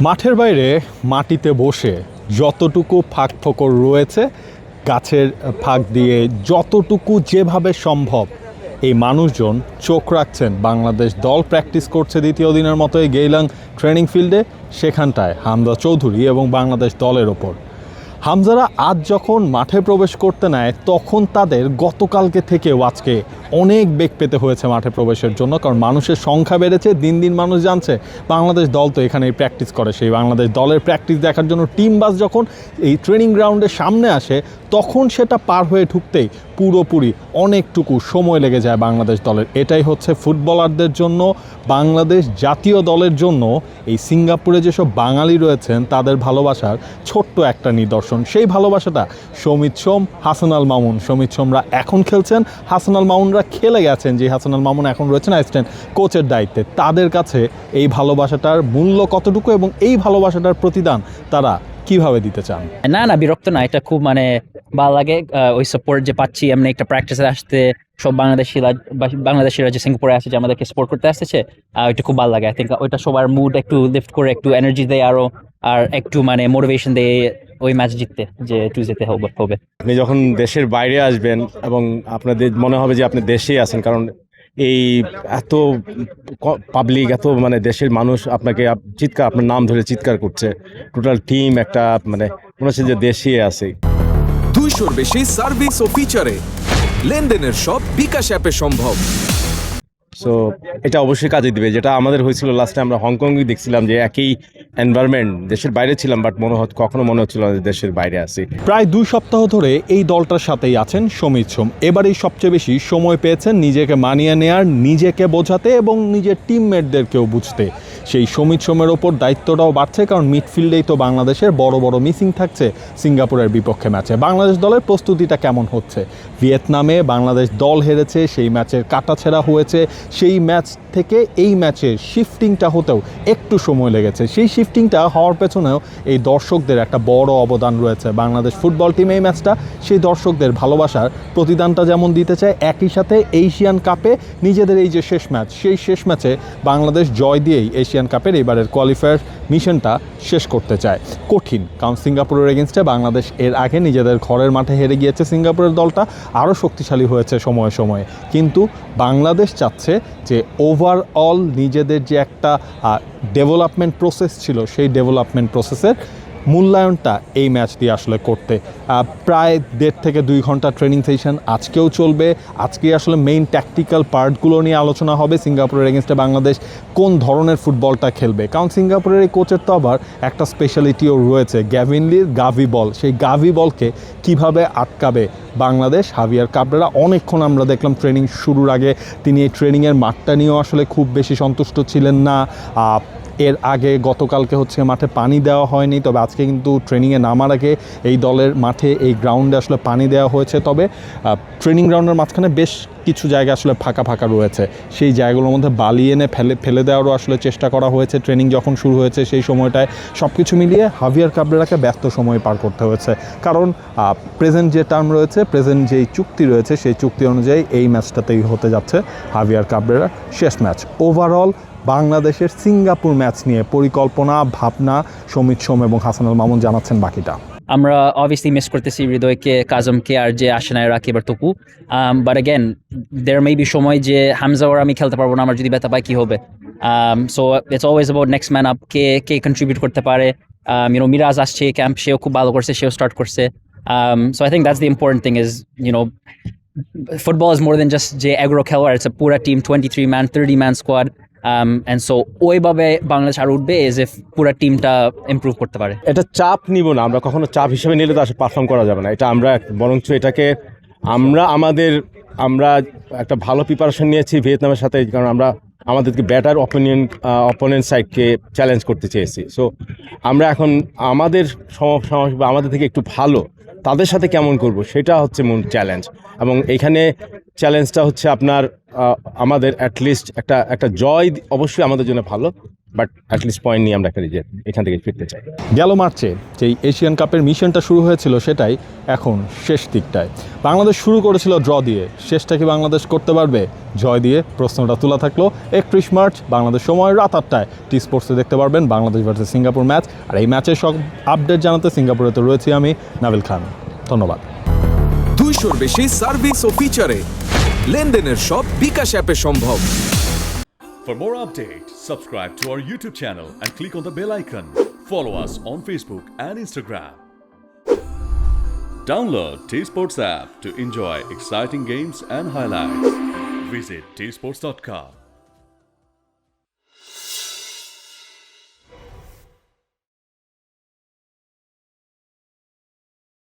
মাঠের বাইরে মাটিতে বসে যতটুকু ফাঁক ফোকর রয়েছে, গাছের ফাঁক দিয়ে যতটুকু যেভাবে সম্ভব এই মানুষজন চোখ রাখছেন। বাংলাদেশ দল প্র্যাকটিস করছে দ্বিতীয় দিনের মতো এই গেইলাং ট্রেনিং ফিল্ডে, সেখানটায় হামজা চৌধুরী এবং বাংলাদেশ দলের ওপর। হামজারা আজ যখন মাঠে প্রবেশ করতে নেয় তখন তাদের গতকালকে থেকেও আজকে অনেক বেগ পেতে হয়েছে মাঠে প্রবেশের জন্য, কারণ মানুষের সংখ্যা বেড়েছে, দিন দিন মানুষ জানছে বাংলাদেশ দল তো এখানেই প্র্যাকটিস করে। সেই বাংলাদেশ দলের প্র্যাকটিস দেখার জন্য টিম বাস যখন এই ট্রেনিং গ্রাউন্ডের সামনে আসে তখন সেটা পার হয়ে ঢুকতেই পুরোপুরি অনেকটুকু সময় লেগে যায় বাংলাদেশ দলের। এটাই হচ্ছে ফুটবলারদের জন্য, বাংলাদেশ জাতীয় দলের জন্য এই সিঙ্গাপুরে যেসব বাঙালি রয়েছেন তাদের ভালোবাসার ছোট্ট একটা নিদর্শন। সেই ভালোবাসাটা সমিত সোম, হাসান আল মামুন, সমিত সোমরা এখন খেলছেন, হাসান আল মামুনরা খেলে গেছেন, যে হাসান আল মামুন এখন রয়েছেন অ্যাসিস্ট্যান্ট কোচের দায়িত্বে। তাদের কাছে এই ভালোবাসাটার মূল্য কতটুকু এবং এই ভালোবাসাটার প্রতিদান তারা কিভাবে দিতে চান? না বিরক্ত না, এটা খুব ভালো লাগে। ওই সাপোর্ট যে পাচ্ছি, এমনি একটা প্র্যাকটিসে আসতে সব বাংলাদেশিরা যে সিঙ্গাপুরে আসে, যে আমাদেরকে সাপোর্ট করতে আসছে, ওইটা খুব ভালো লাগে। আই থিঙ্ক ওইটা সবার মুড একটু লিফট করে, একটু এনার্জি দেয় আরো, আর একটু মোটিভেশন দেয় ওই ম্যাচ জিততে, যে একটু যেতে হবে। আপনি যখন দেশের বাইরে আসবেন এবং আপনাদের মনে হবে যে আপনি দেশেই আছেন, কারণ এই এত পাবলিক, এত দেশের মানুষ আপনাকে চিৎকার, আপনার নাম ধরে চিৎকার করছে, টোটাল টিম একটা মনে হচ্ছে যে দেশেই আছে। 200-র বেশি সার্ভিস ও ফিচারে লেনদেনের সব বিকাশ অ্যাপে সম্ভব। সো এটা অবশ্যই কাজে দিবে, যেটা আমাদের হয়েছিল লাস্টে। আমরা হংকংয়ে দেখছিলাম যে একই এনভায়রনমেন্ট, দেশের বাইরে ছিলাম, বাট কখনো মনে হচ্ছিল না যে দেশের বাইরে আছি। প্রায় 2 সপ্তাহ ধরে এই দলটার সাথেই আছেন সমিত সোম। এবারেই সবচেয়ে বেশি সময় পেয়েছেন নিজেকে মানিয়ে নেয়ার, নিজেকে বোঝাতে এবং নিজের টিমমেটদেরকেও বুঝতে। সেই সমিত সোমের ওপর দায়িত্বটাও বাড়ছে, কারণ মিডফিল্ডেই তো বাংলাদেশের বড় বড় মিসিং থাকছে সিঙ্গাপুরের বিপক্ষে ম্যাচে। বাংলাদেশ দলের প্রস্তুতিটা কেমন হচ্ছে? ভিয়েতনামে বাংলাদেশ দল হেরেছে, সেই ম্যাচের কাটাছেঁড়া হয়েছে, সেই ম্যাচ থেকে এই ম্যাচের শিফটিংটা হতেও একটু সময় লেগেছে। সেই শিফটিংটা হওয়ার পেছনেও এই দর্শকদের একটা বড় অবদান রয়েছে। বাংলাদেশ ফুটবল টিম এই ম্যাচটা সেই দর্শকদের ভালোবাসার প্রতিদানটা যেমন দিতে চায়, একই সাথে এশিয়ান কাপে নিজেদের এই যে শেষ ম্যাচ, সেই শেষ ম্যাচে বাংলাদেশ জয় দিয়েই এশিয়ান কাপের এবারের কোয়ালিফায়ার মিশনটা শেষ করতে চায়। কঠিন, কারণ সিঙ্গাপুরের এগেনস্টে বাংলাদেশ এর আগে নিজেদের ঘরের মাঠে হেরে গিয়েছে। সিঙ্গাপুরের দলটা আরও শক্তিশালী হয়েছে সময়ে সময়ে, কিন্তু বাংলাদেশ চাচ্ছে যে ওভারঅল নিজেদের যে একটা ডেভেলপমেন্ট প্রসেস ছিল, সেই ডেভেলপমেন্ট প্রসেসের মূল্যায়নটা এই ম্যাচ দিয়ে আসলে করতে। প্রায় 1.5 থেকে 2 ঘন্টা ট্রেনিং সেশন আজকেও চলবে। আজকে আসলে মেইন ট্যাকটিক্যাল পার্টগুলো নিয়ে আলোচনা হবে। সিঙ্গাপুরের এগেনস্টে বাংলাদেশ কোন ধরনের ফুটবলটা খেলবে, কারণ সিঙ্গাপুরের এই কোচের তো আবার একটা স্পেশালিটিও রয়েছে, গ্যাভিন লির গাভি বল। সেই গাভি বলকে কিভাবে আটকাবে বাংলাদেশ। হাভিয়ার কাবরেরা অনেকক্ষণ আমরা দেখলাম ট্রেনিং শুরুর আগে তিনি এই ট্রেনিংয়ের মাঠটা নিয়েও আসলে খুব বেশি সন্তুষ্ট ছিলেন না। এর আগে গতকালকে মাঠে পানি দেওয়া হয়নি, তবে আজকে কিন্তু ট্রেনিংয়ে নামার আগে এই দলের মাঠে, এই গ্রাউন্ডে আসলে পানি দেওয়া হয়েছে। তবে ট্রেনিং গ্রাউন্ডের মাঝখানে বেশ কিছু জায়গা আসলে ফাঁকা ফাঁকা রয়েছে, সেই জায়গাগুলোর মধ্যে বালি এনে ফেলে দেওয়ারও আসলে চেষ্টা করা হয়েছে। ট্রেনিং যখন শুরু হয়েছে সেই সময়টায় সব কিছু মিলিয়ে হাভিয়ার কাবরেরাকে ব্যস্ত সময় পার করতে হয়েছে, কারণ প্রেজেন্ট যে টার্ম রয়েছে, প্রেজেন্ট যেই চুক্তি রয়েছে, সেই চুক্তি অনুযায়ী এই ম্যাচটাতেই হতে যাচ্ছে হাভিয়ার কাবরেরার শেষ ম্যাচ। ওভারঅল বাংলাদেশের সিঙ্গাপুর ম্যাচ নিয়ে পরিকল্পনা, ভাবনা সমিত সোম এবং হাসান আল মামুন জানাচ্ছেন বাকিটা। আমরা অবভিয়াসলি মিস করতেছি হৃদয়কে, কাজমকে, আর যে আসে না রাকিব আর Tapu. But again there may be সময় যে হামজা ওর আমি খেলতে পারবো না, আমার যদি ব্যথা পাই কী হবে। So it's always about next man up, K contribute করতে পারে। মিরাজ আসছে ক্যাম্প, সেও খুব ভালো করছে, সেও স্টার্ট করছে। So I think that's the important thing is football is more than just যে এগারো খেলোয়াড়, it's a পুরা team, 23 man 30 man squad. And so ওইভাবে বাংলাদেশ আর উঠবে এজ এফ পুরা টিমটা ইমপ্রুভ করতে পারে। এটা চাপ নিব না আমরা, কখনো চাপ হিসেবে নিলে তো আসলে পারফর্ম করা যাবে না। এটা আমরা বরঞ্চ এটাকে আমরা একটা ভালো প্রিপারেশন নিয়েছি ভিয়েতনামের সাথে, কারণ আমরা আমাদেরকে ব্যাটার অপোনেন্ট সাইডকে চ্যালেঞ্জ করতে চেয়েছি। সো আমরা এখন আমাদের আমাদের থেকে একটু ভালো তাদের সাথে কেমন করব, সেটা হচ্ছে মূল চ্যালেঞ্জ। এবং এইখানে চ্যালেঞ্জটা হচ্ছে আপনার আমাদের অ্যাটলিস্ট একটা জয় অবশ্যই আমাদের জন্য ভালো, বাট অ্যাটলিস্ট পয়েন্ট নিয়ে আমরা এখান থেকে ফিরতে চাই। গেল মার্চে যেই এশিয়ান কাপের মিশনটা শুরু হয়েছিল সেটাই এখন শেষ দিকটায়। বাংলাদেশ শুরু করেছিল ড্র দিয়ে, শেষটা কি বাংলাদেশ করতে পারবে জয় দিয়ে? প্রশ্নটা তোলা থাকলো। 31 মার্চ বাংলাদেশ সময় রাত 8টায় টি স্পোর্টসে দেখতে পারবেন বাংলাদেশ ভার্সেস সিঙ্গাপুর ম্যাচ। আর এই ম্যাচের সব আপডেট জানাতে সিঙ্গাপুরে তো রয়েছি আমি, নাবিল খান। ধন্যবাদ। 200-র বেশি সার্ভিস ও ফিচারে লেনদেনের সব বিকাশ অ্যাপে সম্ভব। For more updates, subscribe to our YouTube channel and click on the bell icon. Follow us on Facebook and Instagram. Download T-Sports app to enjoy exciting games and highlights. Visit tsports.com.